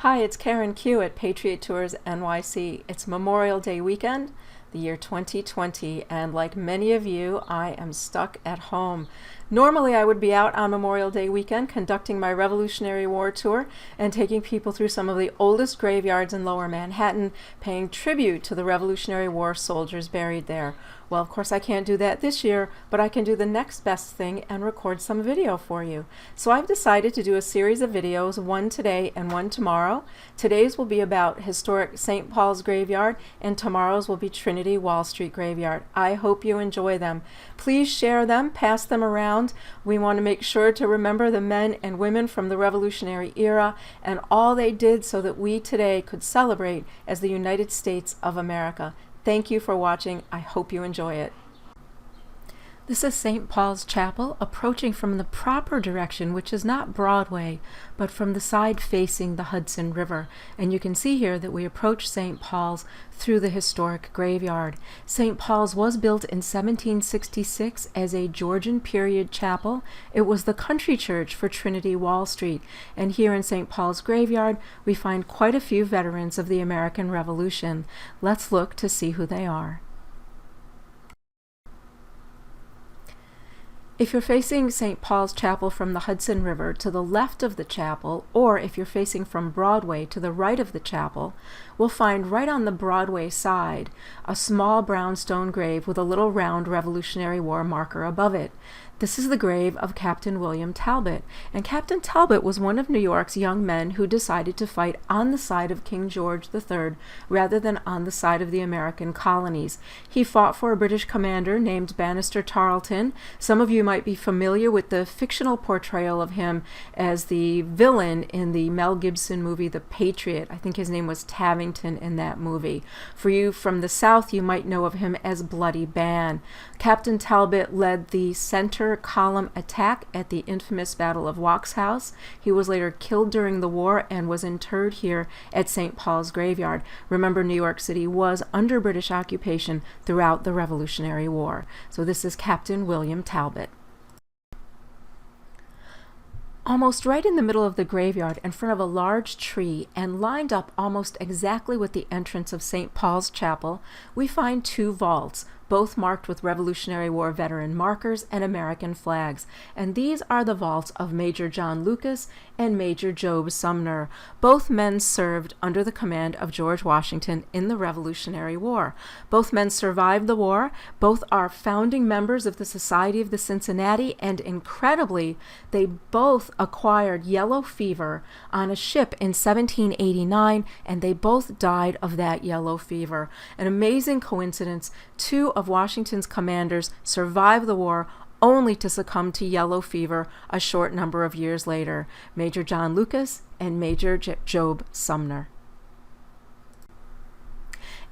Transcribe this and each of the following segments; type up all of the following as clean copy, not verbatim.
Hi, it's Karen Q at Patriot Tours NYC. It's Memorial Day weekend, the year 2020, and like many of you, I am stuck at home. Normally, I would be out on Memorial Day weekend conducting my Revolutionary War tour and taking people through some of the oldest graveyards in Lower Manhattan, paying tribute to the Revolutionary War soldiers buried there. Well, of course, I can't do that this year, but I can do the next best thing and record some video for you. So I've decided to do a series of videos, one today and one tomorrow. Today's will be about historic St. Paul's Graveyard, and tomorrow's will be Trinity Wall Street Graveyard. I hope you enjoy them. Please share them, pass them around. We want to make sure to remember the men and women from the Revolutionary era and all they did so that we today could celebrate as the United States of America. Thank you for watching. I hope you enjoy it. This is St. Paul's Chapel, approaching from the proper direction, which is not Broadway, but from the side facing the Hudson River. And you can see here that we approach St. Paul's through the historic graveyard. St. Paul's was built in 1766 as a Georgian period chapel. It was the country church for Trinity Wall Street. And here in St. Paul's Graveyard, we find quite a few veterans of the American Revolution. Let's look to see who they are. If you're facing St. Paul's Chapel from the Hudson River, to the left of the chapel, or if you're facing from Broadway to the right of the chapel, we'll find right on the Broadway side a small brownstone grave with a little round Revolutionary War marker above it. This is the grave of Captain William Talbot, and Captain Talbot was one of New York's young men who decided to fight on the side of King George III rather than on the side of the American colonies. He fought for a British commander named Banastre Tarleton. Some of you might be familiar with the fictional portrayal of him as the villain in the Mel Gibson movie The Patriot. I think his name was Tavington in that movie. For you from the South, you might know of him as Bloody Ban. Captain Talbot led the center column attack at the infamous Battle of Waxhaus. He was later killed during the war and was interred here at St. Paul's Graveyard. Remember, New York City was under British occupation throughout the Revolutionary War. So this is Captain William Talbot. Almost right in the middle of the graveyard, in front of a large tree and lined up almost exactly with the entrance of St. Paul's Chapel, we find two vaults, both marked with Revolutionary War veteran markers and American flags. And these are the vaults of Major John Lucas and Major Job Sumner. Both men served under the command of George Washington in the Revolutionary War. Both men survived the war. Both are founding members of the Society of the Cincinnati, and incredibly, they both acquired yellow fever on a ship in 1789, and they both died of that yellow fever. An amazing coincidence. Two of Washington's commanders survived the war only to succumb to yellow fever a short number of years later. Major John Lucas and Major Job Sumner.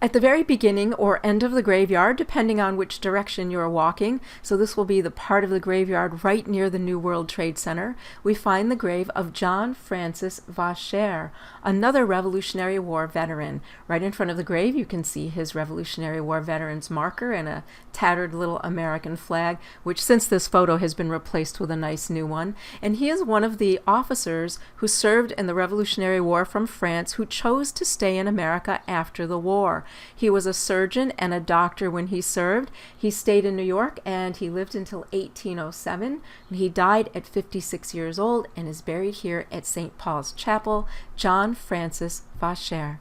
At the very beginning or end of the graveyard, depending on which direction you're walking, so this will be the part of the graveyard right near the New World Trade Center, we find the grave of John Francis Bashar, another Revolutionary War veteran. Right in front of the grave, you can see his Revolutionary War veteran's marker and a tattered little American flag, which since this photo has been replaced with a nice new one. And he is one of the officers who served in the Revolutionary War from France who chose to stay in America after the war. He was a surgeon and a doctor when he served. He stayed in New York and he lived until 1807. He died at 56 years old and is buried here at St. Paul's Chapel. John Francis Bashar.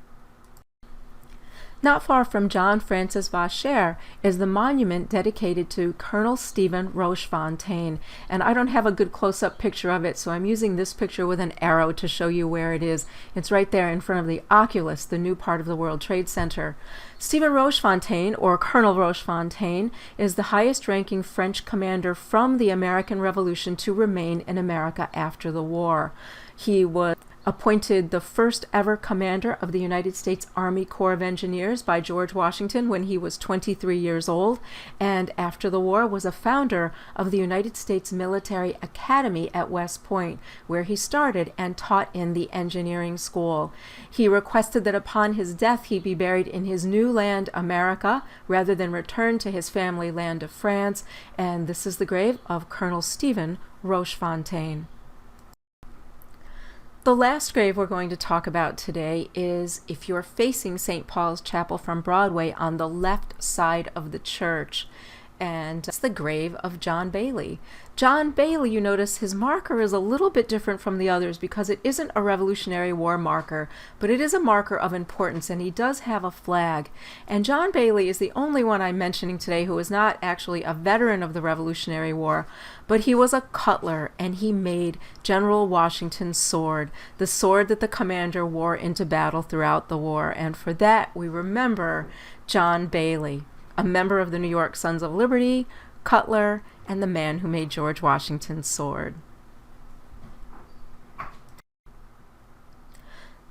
Not far from John Francis Bashar is the monument dedicated to Colonel Stephen Roche Fontaine, and I don't have a good close-up picture of it, so I'm using this picture with an arrow to show you where it is. It's right there in front of the Oculus, the new part of the World Trade Center. Stephen Roche Fontaine, or Colonel Roche Fontaine, is the highest-ranking French commander from the American Revolution to remain in America after the war. He was appointed the first ever commander of the United States Army Corps of Engineers by George Washington when he was 23 years old, and after the war was a founder of the United States Military Academy at West Point, where he started and taught in the engineering school. He requested that upon his death he be buried in his new land, America, rather than return to his family land of France, and this is the grave of Colonel Stephen Roche Fontaine. The last grave we're going to talk about today is if you're facing St. Paul's Chapel from Broadway on the left side of the church. And it's the grave of John Bailey. John Bailey, you notice his marker is a little bit different from the others because it isn't a Revolutionary War marker, but it is a marker of importance, and he does have a flag. And John Bailey is the only one I'm mentioning today who is not actually a veteran of the Revolutionary War, but he was a cutler, and he made General Washington's sword, the sword that the commander wore into battle throughout the war. And for that, we remember John Bailey, a member of the New York Sons of Liberty, cutler, and the man who made George Washington's sword.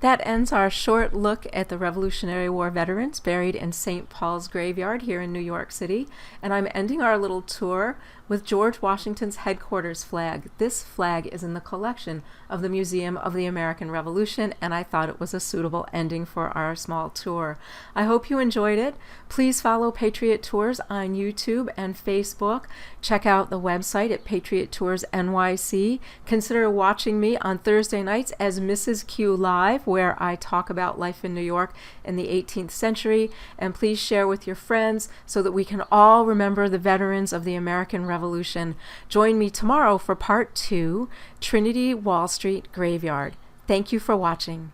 That ends our short look at the Revolutionary War veterans buried in St. Paul's Graveyard here in New York City, and I'm ending our little tour with George Washington's headquarters flag. This flag is in the collection of the Museum of the American Revolution, and I thought it was a suitable ending for our small tour. I hope you enjoyed it. Please follow Patriot Tours on YouTube and Facebook. Check out the website at Patriot Tours NYC. Consider watching me on Thursday nights as Mrs. Q Live, where I talk about life in New York in the 18th century. And please share with your friends so that we can all remember the veterans of the American Revolution. Join me tomorrow for part 2, Trinity Wall Street Graveyard. Thank you for watching.